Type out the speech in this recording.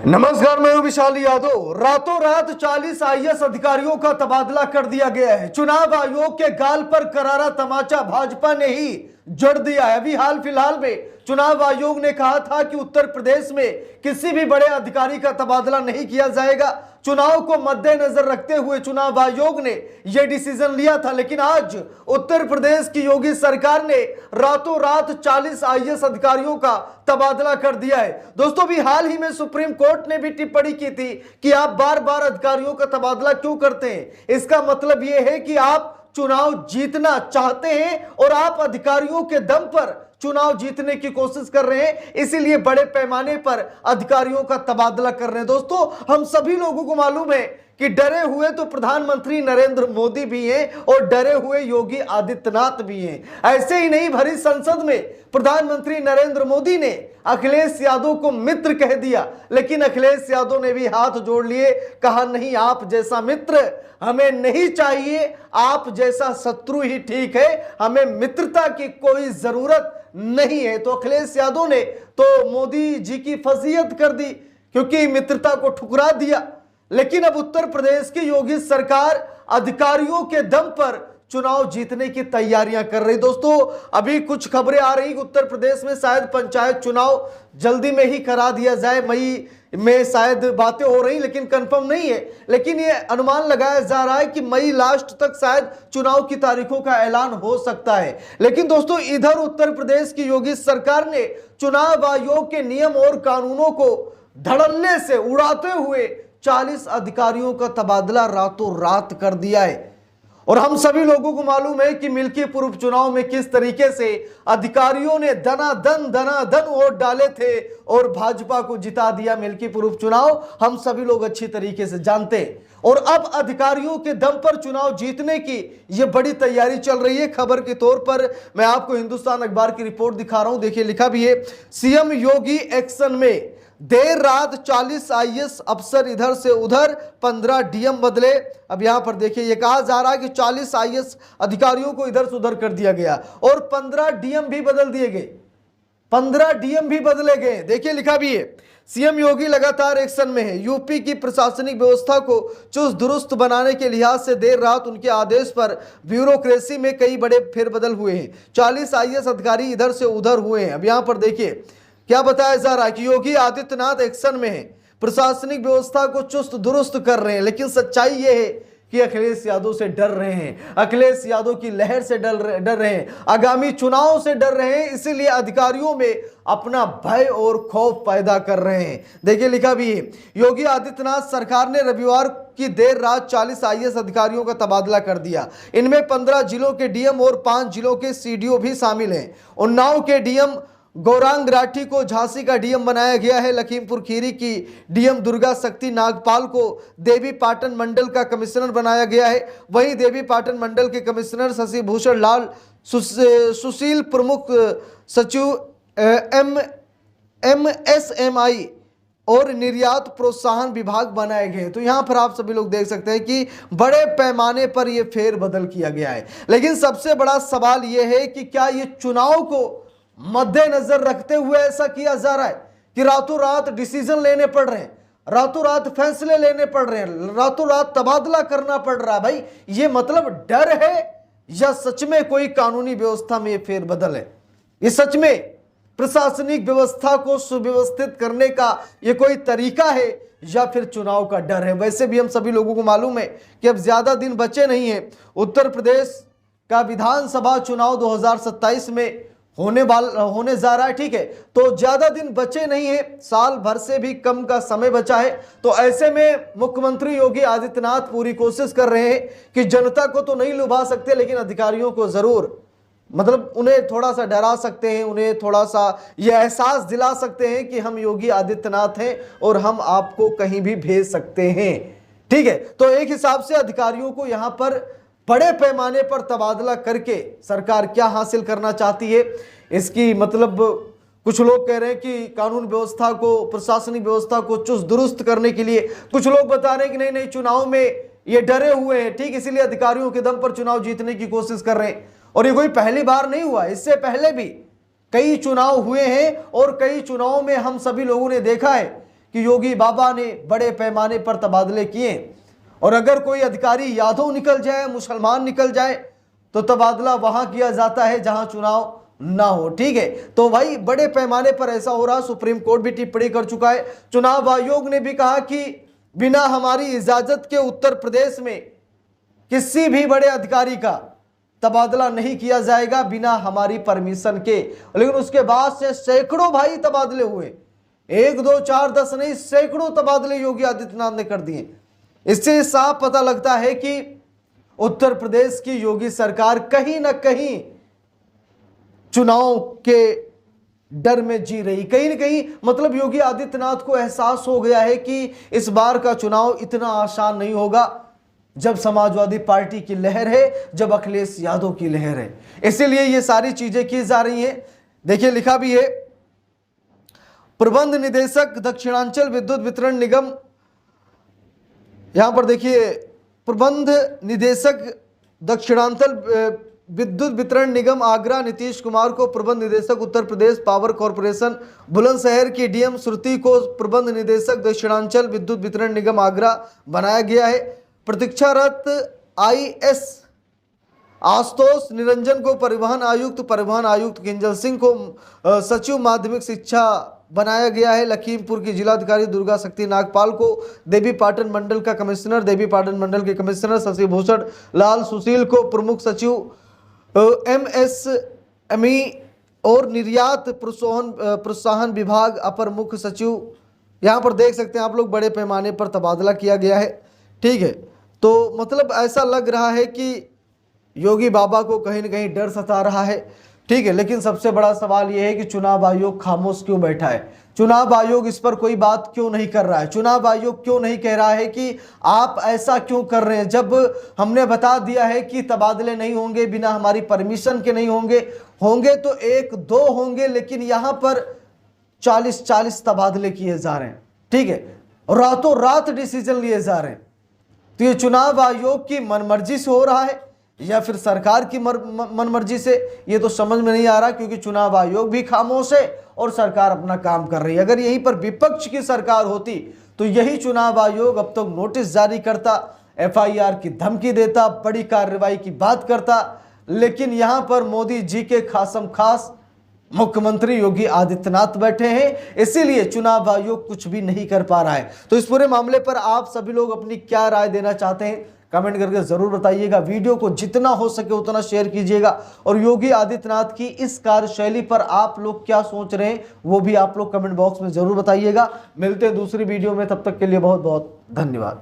नमस्कार, मैं हूं विशाल यादव। रातों रात 40 आईएएस अधिकारियों का तबादला कर दिया गया है। चुनाव आयोग के गाल पर करारा तमाचा भाजपा ने ही जड़ दिया है। अभी हाल फिलहाल में चुनाव आयोग ने कहा था कि उत्तर प्रदेश में किसी भी बड़े अधिकारी का तबादला नहीं किया जाएगा। चुनाव को मद्देनजर रखते हुए चुनाव आयोग ने यह डिसीजन लिया था, लेकिन आज उत्तर प्रदेश की योगी सरकार ने रातों रात 40 आईएएस अधिकारियों का तबादला कर दिया है। दोस्तों, अभी हाल ही में सुप्रीम कोर्ट ने भी टिप्पणी की थी कि आप बार बार अधिकारियों का तबादला क्यों करते हैं। इसका मतलब यह है कि आप चुनाव जीतना चाहते हैं और आप अधिकारियों के दम पर चुनाव जीतने की कोशिश कर रहे हैं, इसीलिए बड़े पैमाने पर अधिकारियों का तबादला कर रहे हैं। दोस्तों, हम सभी लोगों को मालूम है कि डरे हुए तो प्रधानमंत्री नरेंद्र मोदी भी हैं और डरे हुए योगी आदित्यनाथ भी हैं। ऐसे ही नहीं, भरी संसद में प्रधानमंत्री नरेंद्र मोदी ने अखिलेश यादव को मित्र कह दिया, लेकिन अखिलेश यादव ने भी हाथ जोड़ लिए, कहा नहीं, आप जैसा मित्र हमें नहीं चाहिए, आप जैसा शत्रु ही ठीक है, हमें मित्रता की कोई जरूरत नहीं है। तो अखिलेश यादव ने तो मोदी जी की फजीहत कर दी क्योंकि मित्रता को ठुकरा दिया। लेकिन अब उत्तर प्रदेश की योगी सरकार अधिकारियों के दम पर चुनाव जीतने की तैयारियां कर रही। दोस्तों, अभी कुछ खबरें आ रही कि उत्तर प्रदेश में शायद पंचायत चुनाव जल्दी में ही करा दिया जाए, मई में शायद बातें हो रही, लेकिन कंफर्म नहीं है। लेकिन ये अनुमान लगाया जा रहा है कि मई लास्ट तक शायद चुनाव की तारीखों का ऐलान हो सकता है। लेकिन दोस्तों, इधर उत्तर प्रदेश की योगी सरकार ने चुनाव आयोग के नियम और कानूनों को धड़ल्ले से उड़ाते हुए 40 अधिकारियों का तबादला रातों रात कर दिया है। और हम सभी लोगों को मालूम है कि मिल्कीपुर उपचुनाव में किस तरीके से अधिकारियों ने धनाधन वोट डाले थे और भाजपा को जिता दिया। मिल्कीपुर उपचुनाव हम सभी लोग अच्छी तरीके से जानते हैं और अब अधिकारियों के दम पर चुनाव जीतने की यह बड़ी तैयारी चल रही है। खबर के तौर पर मैं आपको हिंदुस्तान अखबार की रिपोर्ट दिखा रहा हूं। देखिए, लिखा भी है, सीएम योगी एक्शन में, देर रात 40 आईएएस अफसर इधर से उधर, 15 डीएम बदले। अब यहां पर देखिए, यह कहा जा रहा है कि 40 आईएएस अधिकारियों को इधर से उधर कर दिया गया और 15 डीएम भी बदल दिए गए, 15 डीएम भी बदले गए। देखिए, लिखा भी है, सीएम योगी लगातार एक्शन में है। यूपी की प्रशासनिक व्यवस्था को चुस्त दुरुस्त बनाने के लिहाज से देर रात उनके आदेश पर ब्यूरोक्रेसी में कई बड़े फेरबदल हुए हैं। 40 आईएएस अधिकारी इधर से उधर हुए हैं। अब यहां पर देखिए क्या बताया जा रहा है कि योगी आदित्यनाथ एक्शन में है, प्रशासनिक व्यवस्था को चुस्त दुरुस्त कर रहे हैं। लेकिन सच्चाई यह है कि अखिलेश यादव से डर रहे हैं, अखिलेश यादव की लहर से डर रहे हैं, आगामी चुनाव से डर रहे हैं, इसीलिए अधिकारियों में अपना भय और खौफ पैदा कर रहे हैं। देखिए, लिखा भी है, योगी आदित्यनाथ सरकार ने रविवार की देर रात 40 आईएएस अधिकारियों का तबादला कर दिया। इनमें 15 जिलों के डीएम और 5 जिलों के सीडीओ भी शामिल हैं। उन्नाव के डीएम गौरांग राठी को झांसी का डीएम बनाया गया है। लखीमपुर खीरी की डीएम दुर्गा शक्ति नागपाल को देवी पाटन मंडल का कमिश्नर बनाया गया है। वहीं देवी पाटन मंडल के कमिश्नर शशि भूषण लाल सुशील प्रमुख सचिव एमएसएमई और निर्यात प्रोत्साहन विभाग बनाए गए। तो यहां पर आप सभी लोग देख सकते हैं कि बड़े पैमाने पर यह फेरबदल किया गया है। लेकिन सबसे बड़ा सवाल यह है कि क्या यह चुनाव को मद्देनजर रखते हुए ऐसा किया जा रहा है कि रातों रात डिसीजन लेने पड़ रहे हैं, रातों रात फैसले लेने पड़ रहे हैं, रातों रात तबादला करना पड़ रहा है। भाई, ये मतलब डर है या सच में कोई कानूनी व्यवस्था में फेरबदल है? ये सच में प्रशासनिक व्यवस्था को सुव्यवस्थित करने का ये कोई तरीका है या फिर चुनाव का डर है? वैसे भी हम सभी लोगों को मालूम है कि अब ज्यादा दिन बचे नहीं है। उत्तर प्रदेश का विधानसभा चुनाव 2027 में होने जा रहा है। ठीक है, तो ज्यादा दिन बचे नहीं है, साल भर से भी कम का समय बचा है। तो ऐसे में मुख्यमंत्री योगी आदित्यनाथ पूरी कोशिश कर रहे हैं कि जनता को तो नहीं लुभा सकते, लेकिन अधिकारियों को जरूर, मतलब उन्हें थोड़ा सा डरा सकते हैं, उन्हें थोड़ा सा यह एहसास दिला सकते हैं कि हम योगी आदित्यनाथ हैं और हम आपको कहीं भी भेज सकते हैं। ठीक है, तो एक हिसाब से अधिकारियों को यहां पर बड़े पैमाने पर तबादला करके सरकार क्या हासिल करना चाहती है, इसकी मतलब कुछ लोग कह रहे हैं कि कानून व्यवस्था को, प्रशासनिक व्यवस्था को चुस्त दुरुस्त करने के लिए। कुछ लोग बता रहे हैं कि नहीं, चुनाव में ये डरे हुए हैं, ठीक, इसीलिए अधिकारियों के दम पर चुनाव जीतने की कोशिश कर रहे हैं। और ये कोई पहली बार नहीं हुआ, इससे पहले भी कई चुनाव हुए हैं और कई चुनाव में हम सभी लोगों ने देखा है कि योगी बाबा ने बड़े पैमाने पर तबादले किए और अगर कोई अधिकारी यादव निकल जाए, मुसलमान निकल जाए तो तबादला वहां किया जाता है जहां चुनाव ना हो। ठीक है, तो भाई बड़े पैमाने पर ऐसा हो रहा। सुप्रीम कोर्ट भी टिप्पणी कर चुका है। चुनाव आयोग ने भी कहा कि बिना हमारी इजाजत के उत्तर प्रदेश में किसी भी बड़े अधिकारी का तबादला नहीं किया जाएगा बिना हमारी परमिशन के। लेकिन उसके बाद से सैकड़ों भाई तबादले हुए, 1 2 4 10 नहीं, सैकड़ों तबादले योगी आदित्यनाथ ने कर दिए। इससे साफ पता लगता है कि उत्तर प्रदेश की योगी सरकार कहीं ना कहीं चुनाव के डर में जी रही, कहीं ना कहीं मतलब योगी आदित्यनाथ को एहसास हो गया है कि इस बार का चुनाव इतना आसान नहीं होगा जब समाजवादी पार्टी की लहर है, जब अखिलेश यादव की लहर है। इसीलिए ये सारी चीजें की जा रही हैं। देखिए लिखा भी है, प्रबंध निदेशक दक्षिणांचल विद्युत वितरण निगम, यहां पर देखिए प्रबंध निदेशक दक्षिणांचल विद्युत वितरण निगम आगरा नीतीश कुमार को प्रबंध निदेशक उत्तर प्रदेश पावर कॉर्पोरेशन, बुलंदशहर की डीएम श्रुति को प्रबंध निदेशक दक्षिणांचल विद्युत वितरण निगम आगरा बनाया गया है। प्रतीक्षारत आईएएस आशुतोष निरंजन को परिवहन आयुक्त किंजल सिंह को सचिव माध्यमिक शिक्षा बनाया गया है। लखीमपुर की जिलाधिकारी दुर्गा शक्ति नागपाल को देवीपाटन मंडल का कमिश्नर, देवीपाटन मंडल के कमिश्नर शशिभूषण लाल सुशील को प्रमुख सचिव एमएसएमई और निर्यात प्रोत्साहन विभाग अपर मुख्य सचिव, यहाँ पर देख सकते हैं आप लोग बड़े पैमाने पर तबादला किया गया है। ठीक है, तो मतलब ऐसा लग रहा है कि योगी बाबा को कहीं ना कहीं डर सता रहा है। ठीक है, लेकिन सबसे बड़ा सवाल यह है कि चुनाव आयोग खामोश क्यों बैठा है? चुनाव आयोग इस पर कोई बात क्यों नहीं कर रहा है? चुनाव आयोग क्यों नहीं कह रहा है कि आप ऐसा क्यों कर रहे हैं, जब हमने बता दिया है कि तबादले नहीं होंगे, बिना हमारी परमिशन के नहीं होंगे, होंगे तो 1 2 होंगे, लेकिन यहां पर 40 तबादले किए जा रहे हैं। ठीक है, रातों रात डिसीजन लिए जा रहे हैं। तो ये चुनाव आयोग की मनमर्जी से हो रहा है या फिर सरकार की मनमर्जी से, ये तो समझ में नहीं आ रहा, क्योंकि चुनाव आयोग भी खामोश है और सरकार अपना काम कर रही है। अगर यहीं पर विपक्ष की सरकार होती तो यही चुनाव आयोग अब तक नोटिस जारी करता, एफआईआर की धमकी देता, बड़ी कार्रवाई की बात करता। लेकिन यहां पर मोदी जी के खासम खास मुख्यमंत्री योगी आदित्यनाथ बैठे हैं, इसीलिए चुनाव आयोग कुछ भी नहीं कर पा रहा है। तो इस पूरे मामले पर आप सभी लोग अपनी क्या राय देना चाहते हैं कमेंट करके जरूर बताइएगा। वीडियो को जितना हो सके उतना शेयर कीजिएगा और योगी आदित्यनाथ की इस कार्यशैली पर आप लोग क्या सोच रहे हैं वो भी आप लोग कमेंट बॉक्स में जरूर बताइएगा। मिलते हैं दूसरी वीडियो में, तब तक के लिए बहुत बहुत धन्यवाद।